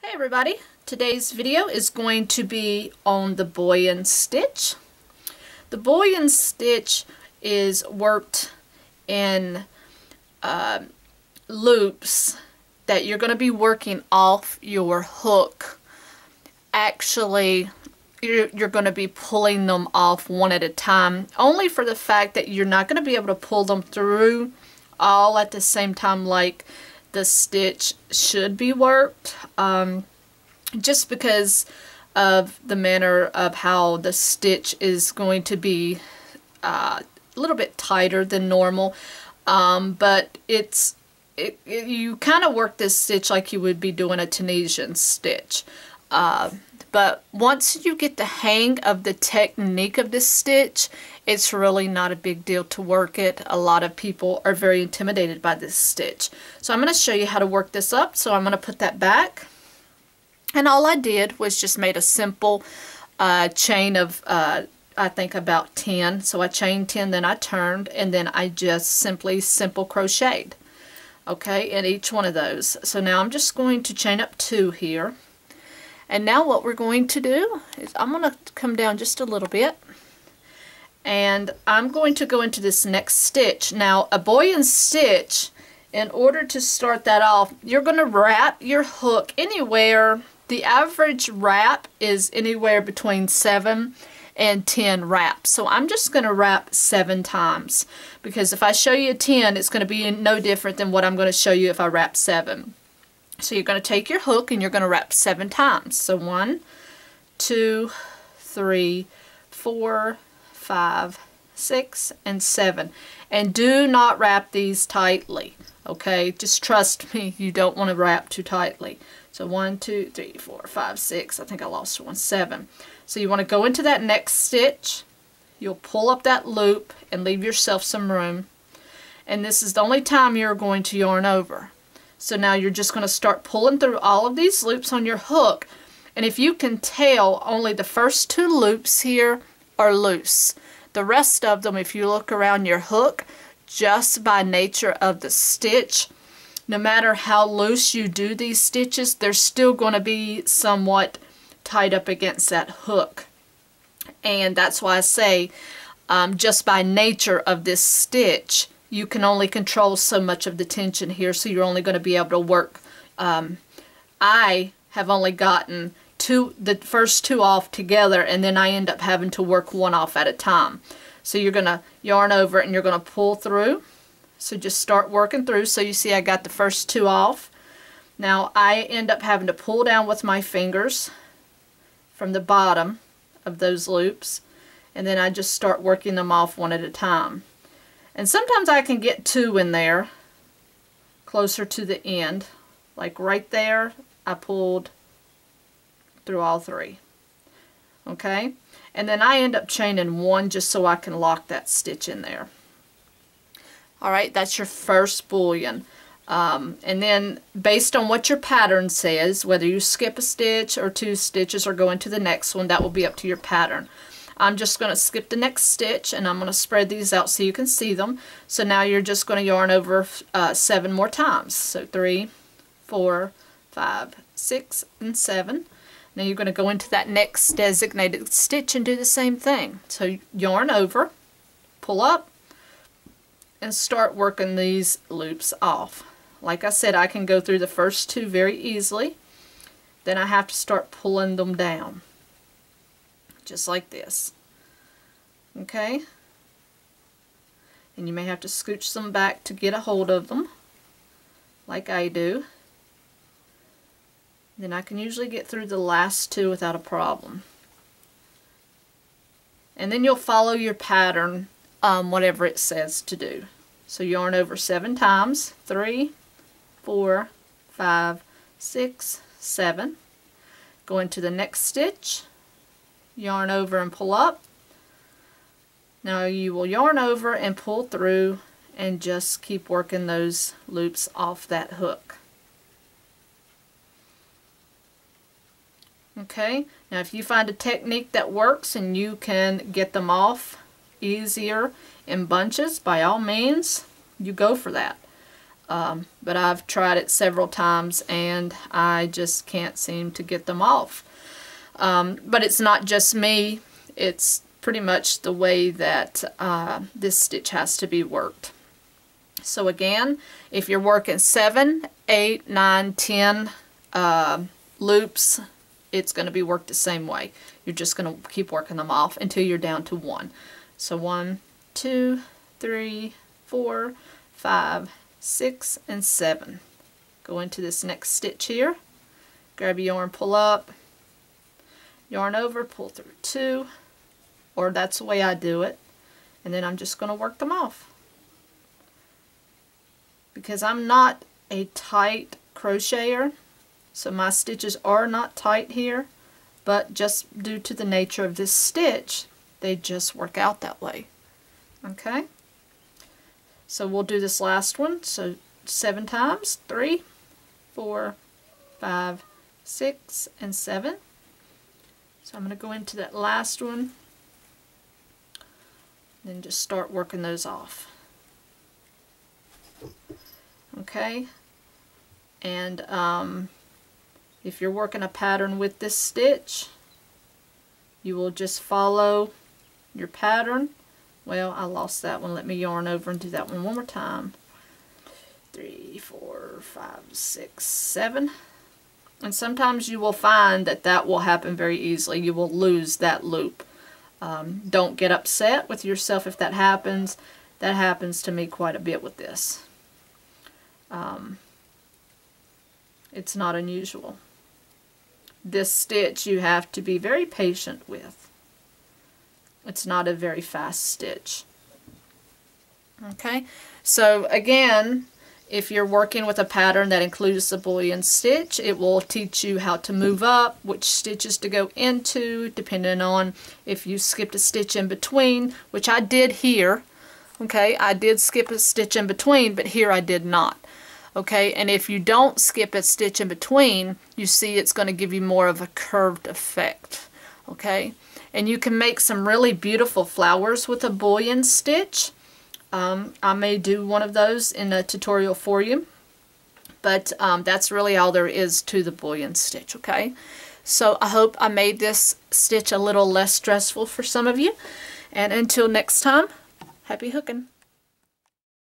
Hey everybody, today's video is going to be on the bullion stitch. The bullion stitch is worked in loops that you're going to be working off your hook. Actually, you're going to be pulling them off one at a time, only for the fact that you're not going to be able to pull them through all at the same time like the stitch should be worked, just because of the manner of how the stitch is going to be a little bit tighter than normal, but you kind of work this stitch like you would be doing a Tunisian stitch. But once you get the hang of the technique of this stitch, it's really not a big deal to work it. A lot of people are very intimidated by this stitch. So I'm going to show you how to work this up. So I'm going to put that back. And all I did was just made a simple chain of, I think about 10. So I chained 10, then I turned, and then I just simply simple crocheted. Okay, in each one of those. So now I'm just going to chain up 2 here. And now what we're going to do is I'm going to come down just a little bit, and I'm going to go into this next stitch. Now a bullion stitch, in order to start that off, you're going to wrap your hook anywhere. The average wrap is anywhere between 7 and 10 wraps. So I'm just going to wrap 7 times, because if I show you 10, it's going to be no different than what I'm going to show you if I wrap 7. So you're going to take your hook and you're going to wrap 7 times. So 1, 2, 3, 4, 5, 6, and 7. And do not wrap these tightly. Okay, just trust me, you don't want to wrap too tightly. So 1, 2, 3, 4, 5, 6. I think I lost one. 7. So you want to go into that next stitch. You'll pull up that loop and leave yourself some room. And this is the only time you're going to yarn over. So now you're just going to start pulling through all of these loops on your hook. And if you can tell, only the first 2 loops here are loose. The rest of them, if you look around your hook, just by nature of the stitch, no matter how loose you do these stitches, they're still going to be somewhat tied up against that hook. And that's why I say, just by nature of this stitch, you can only control so much of the tension here, so you're only going to be able to work. I have only gotten the first 2 off together, and then I end up having to work 1 off at a time. So you're going to yarn over and you're going to pull through. So just start working through. So you see I got the first 2 off. Now I end up having to pull down with my fingers from the bottom of those loops, and then I just start working them off 1 at a time. And sometimes I can get 2 in there closer to the end. Like right there, I pulled through all 3. Okay? And then I end up chaining 1 just so I can lock that stitch in there. Alright, that's your first bullion. And then based on what your pattern says, whether you skip a stitch or 2 stitches or go into the next one, that will be up to your pattern. I'm just going to skip the next stitch, and I'm going to spread these out so you can see them. So now you're just going to yarn over 7 more times. So 3, 4, 5, 6, and 7. Now you're going to go into that next designated stitch and do the same thing. So yarn over, pull up, and start working these loops off. Like I said, I can go through the first 2 very easily. Then I have to start pulling them down. Just like this. Okay? And you may have to scooch some back to get a hold of them, like I do. Then I can usually get through the last 2 without a problem. And then you'll follow your pattern, whatever it says to do. So yarn over 7 times. 3, 4, 5, 6, 7. Go into the next stitch. Yarn over and pull up. Now you will yarn over and pull through and just keep working those loops off that hook. Okay, now if you find a technique that works and you can get them off easier in bunches, by all means, you go for that. but I've tried it several times and I just can't seem to get them off. But it's not just me, it's pretty much the way that this stitch has to be worked. So again, if you're working 7, 8, 9, 10 loops, it's going to be worked the same way. You're just going to keep working them off until you're down to 1. So 1, 2, 3, 4, 5, 6, and 7. Go into this next stitch here, grab your yarn, pull up, yarn over, pull through 2, or that's the way I do it, and then I'm just going to work them off. Because I'm not a tight crocheter, so my stitches are not tight here, but just due to the nature of this stitch, they just work out that way. Okay? So we'll do this last one, so 7 times, 3, 4, 5, 6, and 7. So I'm going to go into that last one, and just start working those off. Okay, and if you're working a pattern with this stitch, you will just follow your pattern. Well, I lost that one. Let me yarn over and do that one more time. 3, 4, 5, 6, 7. And sometimes you will find that that will happen very easily. You will lose that loop. Don't get upset with yourself if that happens. That happens to me quite a bit with this. It's not unusual. This stitch you have to be very patient with. It's not a very fast stitch. Okay, so again, if you're working with a pattern that includes the bullion stitch, it will teach you how to move up, which stitches to go into, depending on if you skipped a stitch in between, which I did here. Okay, I did skip a stitch in between, but here I did not. Okay, and if you don't skip a stitch in between, you see it's going to give you more of a curved effect. Okay, and you can make some really beautiful flowers with a bullion stitch. I may do one of those in a tutorial for you, but that's really all there is to the bullion stitch. Okay, so I hope I made this stitch a little less stressful for some of you, and until next time, happy hooking.